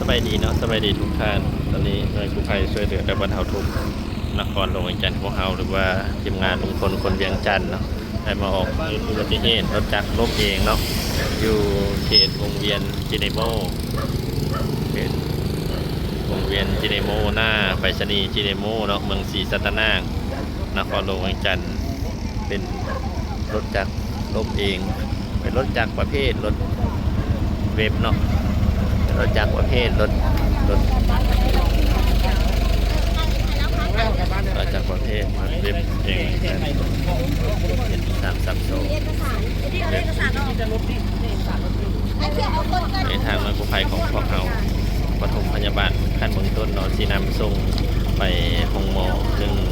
บายดีเนาะสบายดีทุกท่านตอนนี้หน่วยกู้ภัยช่วยเหลือและบรรเทาทุกข์นครหลวงเวียงจันทร์ของเราหรือว่าทีมงานลุงพลคนเวียงจันทร์เนาะได้มาออกอุบัติเหตุรถจักรล้มเองเนาะอยู่เขตวงเวียนจิเนโมเขตวงเวียนจิเนโมหน้าไปรษณีย์จิเนโมเนาะเมืองศรีสัตนานครหลวงเวียงจันทร์เป็นรถจักรล้มเองเป็นรถจักรประเภทรถเว็บเนาะรถจักรประเภทรถจากประเทศมันเว็บเองเป็น330ในทางหน่วยกู้ภัยของพวกเราปฐมพยาบาลขั้นเบื้องต้นเนาะที่นำส่งไปห้องหมอ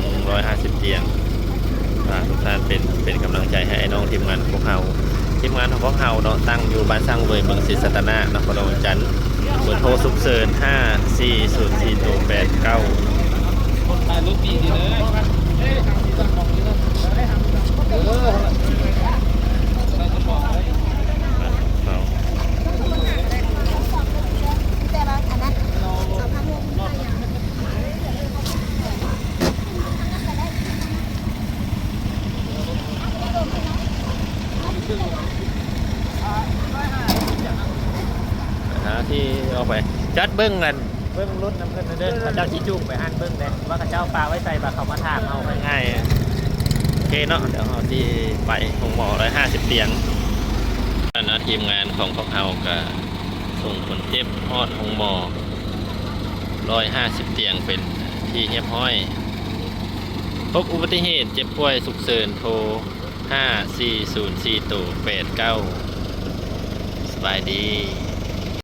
150เตียงทุกท่านเป็นกำลังใจให้น้องทีมงานพวกเราทีมงานของพวกเราเนาะตั้งอยู่บ้านสร้างเวยเมืองศรีสัตนานครหลวงจันทร์เบอร์โทรฉุกเฉิน5404289ถ่ายรูปปีดีเลยที่เอาไปจัดเบิ้งกันเบิ้งรถน้ำเงินเดินข้าเจ้าชี้จุ่มไปอ่านเบิ้งเลยว่าข้าเจ้าปลาไว้ใส่บาเขามาถามเอาง่ายโอเคเนาะเดี๋ยวเราที่ไปห้องหมอ150เตียงนะทีมงานของพวกเราก็ส่งคนเจ็บฮอดห้องหมอ150เตียงเป็นที่เรียบร้อยพบอุบัติเหตุเจ็บป่วยฉุกเฉินโทร540489สบายดี